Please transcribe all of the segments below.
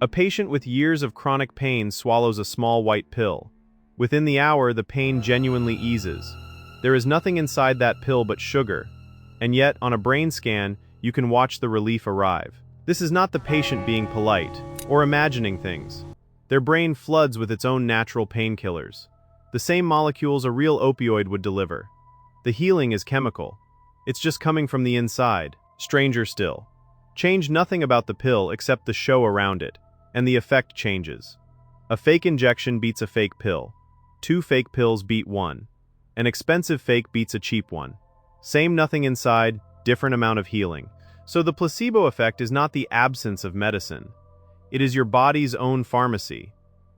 A patient with years of chronic pain swallows a small white pill. Within the hour, the pain genuinely eases. There is nothing inside that pill but sugar, and yet, on a brain scan, you can watch the relief arrive. This is not the patient being polite or imagining things. Their brain floods with its own natural painkillers, the same molecules a real opioid would deliver. The healing is chemical. It's just coming from the inside. Stranger still. Change nothing about the pill except the show around it, and the effect changes. A fake injection beats a fake pill. 2 fake pills beat 1. An expensive fake beats a cheap one. Same nothing inside, different amount of healing. So the placebo effect is not the absence of medicine. It is your body's own pharmacy.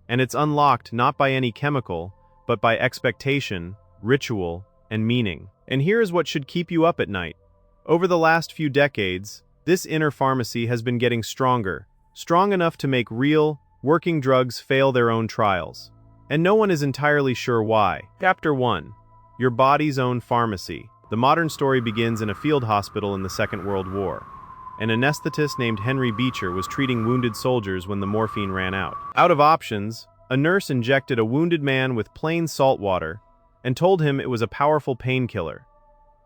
And it's unlocked not by any chemical, but by expectation, ritual, and meaning. And here is what should keep you up at night. Over the last few decades, this inner pharmacy has been getting stronger, strong enough to make real, working drugs fail their own trials. And no one is entirely sure why. Chapter 1. Your body's own pharmacy. The modern story begins in a field hospital in the Second World War. An anesthetist named Henry Beecher was treating wounded soldiers when the morphine ran out. Out of options, a nurse injected a wounded man with plain salt water and told him it was a powerful painkiller.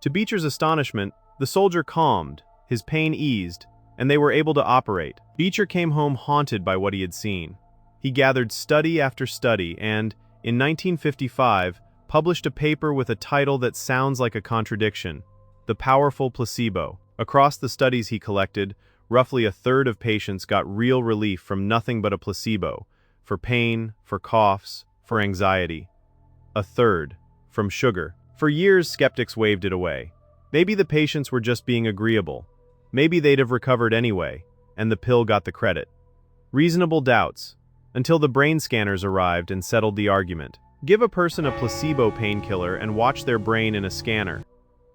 To Beecher's astonishment, the soldier calmed, his pain eased, and they were able to operate. Beecher came home haunted by what he had seen. He gathered study after study and, in 1955, published a paper with a title that sounds like a contradiction: The Powerful Placebo. Across the studies he collected, roughly a third of patients got real relief from nothing but a placebo, for pain, for coughs, for anxiety. A third, from sugar. For years, skeptics waved it away. Maybe the patients were just being agreeable. Maybe they'd have recovered anyway, and the pill got the credit. Reasonable doubts, until the brain scanners arrived and settled the argument. Give a person a placebo painkiller and watch their brain in a scanner.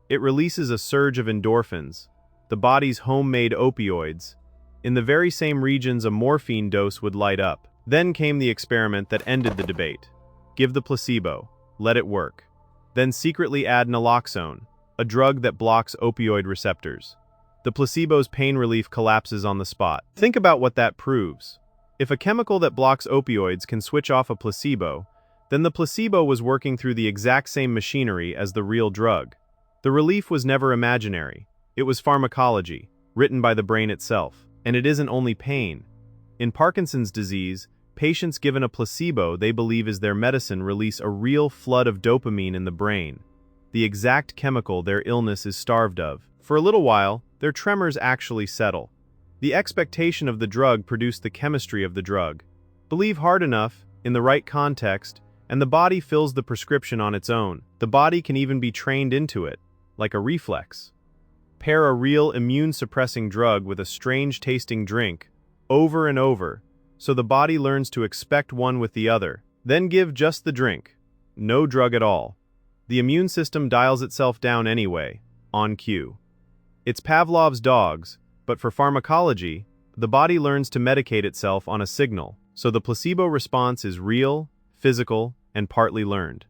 It releases a surge of endorphins, the body's homemade opioids, in the very same regions a morphine dose would light up. Then came the experiment that ended the debate. Give the placebo, let it work. Then secretly add naloxone, a drug that blocks opioid receptors. The placebo's pain relief collapses on the spot. Think about what that proves. If a chemical that blocks opioids can switch off a placebo, then the placebo was working through the exact same machinery as the real drug. The relief was never imaginary. It was pharmacology, written by the brain itself. And it isn't only pain. In Parkinson's disease, patients given a placebo they believe is their medicine release a real flood of dopamine in the brain, the exact chemical their illness is starved of. For a little while, their tremors actually settle. The expectation of the drug produced the chemistry of the drug. Believe hard enough, in the right context, and the body fills the prescription on its own. The body can even be trained into it, like a reflex. Pair a real immune-suppressing drug with a strange-tasting drink, over and over, so the body learns to expect one with the other. Then give just the drink. No drug at all. The immune system dials itself down anyway, on cue. It's Pavlov's dogs, but for pharmacology, the body learns to medicate itself on a signal, so the placebo response is real, physical, and partly learned.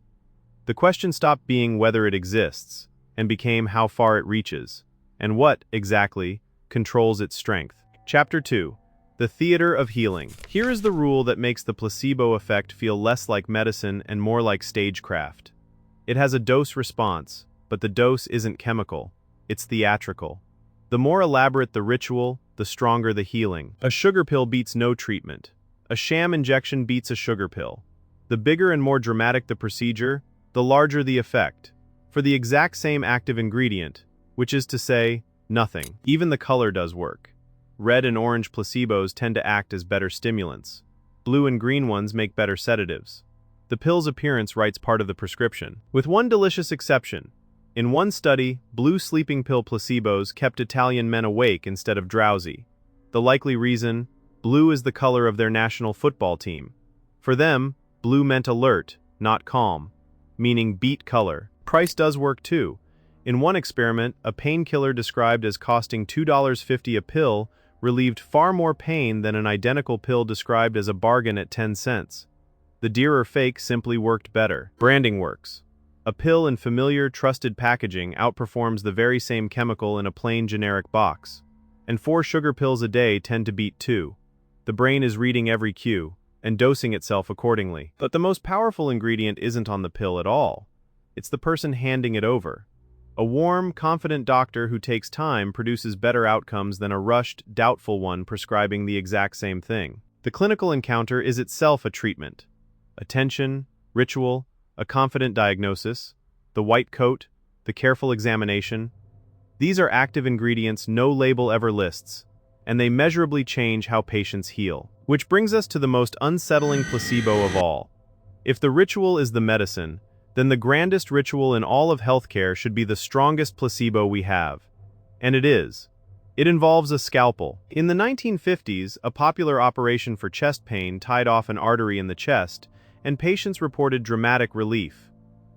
The question stopped being whether it exists, and became how far it reaches, and what, exactly, controls its strength. Chapter 2. The Theater of Healing. Here is the rule that makes the placebo effect feel less like medicine and more like stagecraft. It has a dose response, but the dose isn't chemical, it's theatrical. The more elaborate the ritual, the stronger the healing. A sugar pill beats no treatment. A sham injection beats a sugar pill. The bigger and more dramatic the procedure, the larger the effect, for the exact same active ingredient, which is to say, nothing. Even the color does work. Red and orange placebos tend to act as better stimulants. Blue and green ones make better sedatives. The pill's appearance writes part of the prescription. With one delicious exception. In one study, blue sleeping pill placebos kept Italian men awake instead of drowsy. The likely reason? Blue is the color of their national football team. For them, blue meant alert, not calm, meaning beat color. Price does work too. In one experiment, a painkiller described as costing $2.50 a pill relieved far more pain than an identical pill described as a bargain at 10 cents. The dearer fake simply worked better. Branding works. A pill in familiar, trusted packaging outperforms the very same chemical in a plain generic box. And 4 sugar pills a day tend to beat 2. The brain is reading every cue and dosing itself accordingly. But the most powerful ingredient isn't on the pill at all. It's the person handing it over. A warm, confident doctor who takes time produces better outcomes than a rushed, doubtful one prescribing the exact same thing. The clinical encounter is itself a treatment. Attention, ritual, a confident diagnosis, the white coat, the careful examination. These are active ingredients no label ever lists, and they measurably change how patients heal. Which brings us to the most unsettling placebo of all. If the ritual is the medicine, then the grandest ritual in all of healthcare should be the strongest placebo we have. And it is. It involves a scalpel. In the 1950s, a popular operation for chest pain tied off an artery in the chest, and patients reported dramatic relief.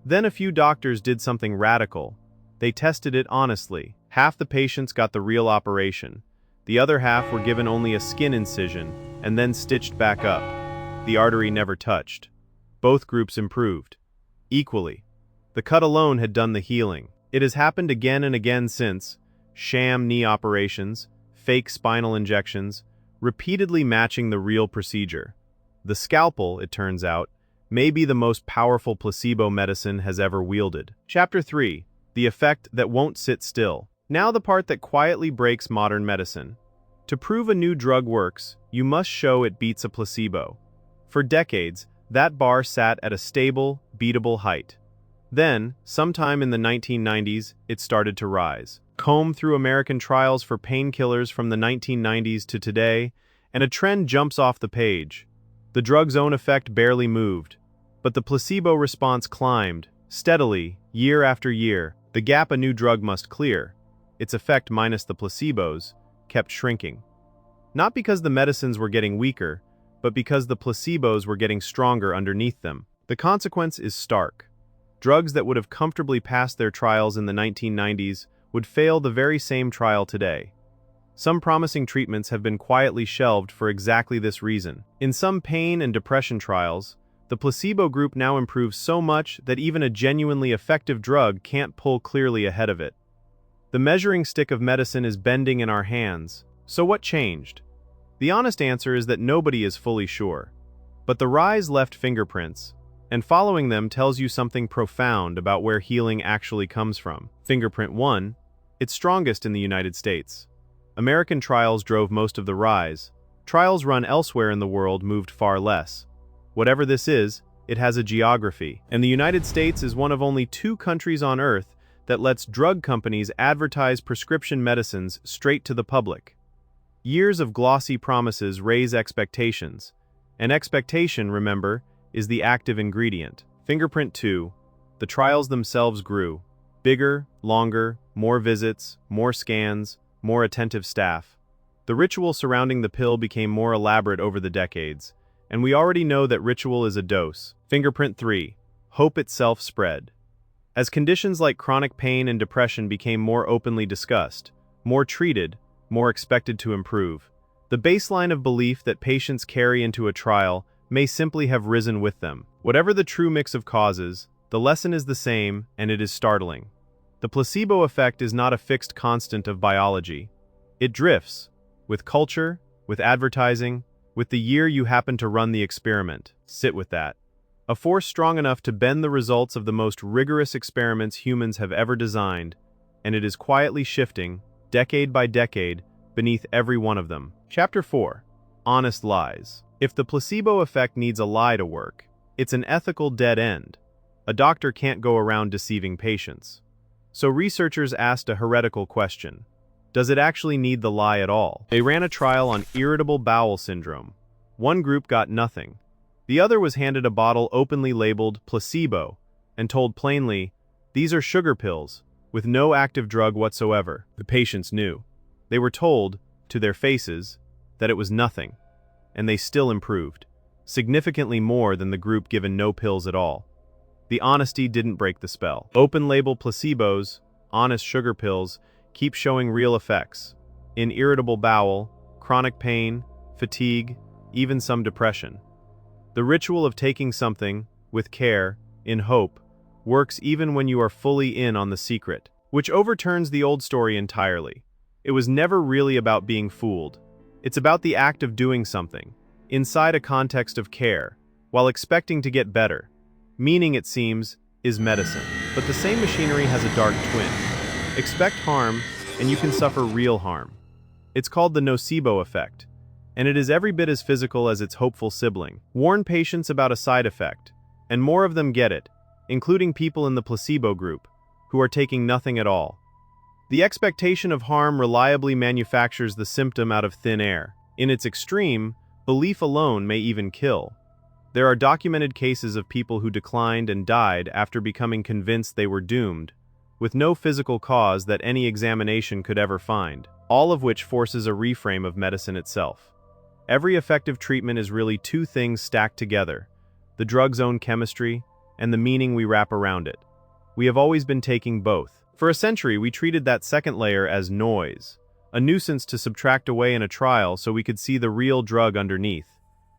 Then a few doctors did something radical. They tested it honestly. Half the patients got the real operation. The other half were given only a skin incision and then stitched back up. The artery never touched. Both groups improved. Equally. The cut alone had done the healing. It has happened again and again since. Sham knee operations, fake spinal injections, repeatedly matching the real procedure. The scalpel, it turns out, may be the most powerful placebo medicine has ever wielded. Chapter 3. The effect that won't sit still. Now the part that quietly breaks modern medicine. To prove a new drug works, you must show it beats a placebo. For decades, that bar sat at a stable, beatable height. Then, sometime in the 1990s, it started to rise. Comb through American trials for painkillers from the 1990s to today, and a trend jumps off the page. The drug's own effect barely moved, but the placebo response climbed, steadily, year after year. The gap a new drug must clear, its effect minus the placebos, kept shrinking. Not because the medicines were getting weaker, but because the placebos were getting stronger underneath them. The consequence is stark. Drugs that would have comfortably passed their trials in the 1990s would fail the very same trial today. Some promising treatments have been quietly shelved for exactly this reason. In some pain and depression trials, the placebo group now improves so much that even a genuinely effective drug can't pull clearly ahead of it. The measuring stick of medicine is bending in our hands. So what changed? The honest answer is that nobody is fully sure. But the rise left fingerprints, and following them tells you something profound about where healing actually comes from. Fingerprint 1, it's strongest in the United States. American trials drove most of the rise. Trials run elsewhere in the world moved far less. Whatever this is, it has a geography. And the United States is one of only 2 countries on Earth that lets drug companies advertise prescription medicines straight to the public. Years of glossy promises raise expectations. And expectation, remember, is the active ingredient. Fingerprint 2, the trials themselves grew. Bigger, longer, more visits, more scans, more attentive staff. The ritual surrounding the pill became more elaborate over the decades, and we already know that ritual is a dose. Fingerprint 3, hope itself spread. As conditions like chronic pain and depression became more openly discussed, more treated, more expected to improve, the baseline of belief that patients carry into a trial may simply have risen with them. Whatever the true mix of causes, the lesson is the same, and it is startling. The placebo effect is not a fixed constant of biology. It drifts, with culture, with advertising, with the year you happen to run the experiment. Sit with that. A force strong enough to bend the results of the most rigorous experiments humans have ever designed, and it is quietly shifting, decade by decade, beneath every one of them. Chapter 4. Honest lies. If the placebo effect needs a lie to work, it's an ethical dead end. A doctor can't go around deceiving patients. So researchers asked a heretical question. Does it actually need the lie at all? They ran a trial on irritable bowel syndrome. One group got nothing. The other was handed a bottle openly labeled placebo and told plainly, these are sugar pills, with no active drug whatsoever. The patients knew. They were told, to their faces, that it was nothing, and they still improved, significantly more than the group given no pills at all. The honesty didn't break the spell. Open-label placebos, honest sugar pills, keep showing real effects. In irritable bowel, chronic pain, fatigue, even some depression. The ritual of taking something, with care, in hope, works even when you are fully in on the secret, which overturns the old story entirely. It was never really about being fooled. It's about the act of doing something, inside a context of care, while expecting to get better. Meaning, it seems, is medicine. But the same machinery has a dark twin. Expect harm, and you can suffer real harm. It's called the nocebo effect, and it is every bit as physical as its hopeful sibling. Warn patients about a side effect, and more of them get it, including people in the placebo group, who are taking nothing at all. The expectation of harm reliably manufactures the symptom out of thin air. In its extreme, belief alone may even kill. There are documented cases of people who declined and died after becoming convinced they were doomed, with no physical cause that any examination could ever find, all of which forces a reframe of medicine itself. Every effective treatment is really two things stacked together: the drug's own chemistry and the meaning we wrap around it. We have always been taking both. For a century, we treated that second layer as noise, a nuisance to subtract away in a trial so we could see the real drug underneath.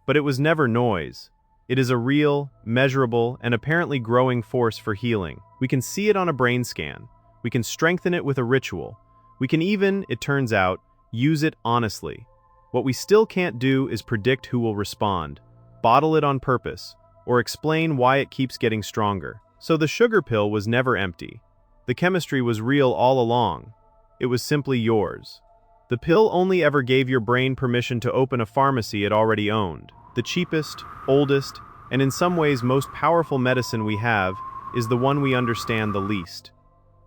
But it was never noise. It is a real, measurable, and apparently growing force for healing. We can see it on a brain scan. We can strengthen it with a ritual. We can even, it turns out, use it honestly. What we still can't do is predict who will respond, bottle it on purpose, or explain why it keeps getting stronger. So the sugar pill was never empty. The chemistry was real all along. It was simply yours. The pill only ever gave your brain permission to open a pharmacy it already owned. The cheapest, oldest, and in some ways most powerful medicine we have is the one we understand the least.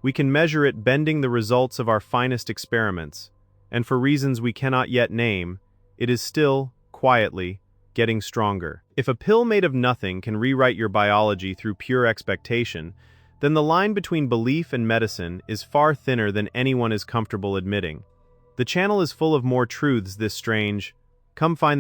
We can measure it bending the results of our finest experiments, and for reasons we cannot yet name, it is still, quietly, getting stronger. If a pill made of nothing can rewrite your biology through pure expectation, then the line between belief and medicine is far thinner than anyone is comfortable admitting. The channel is full of more truths this strange. Come find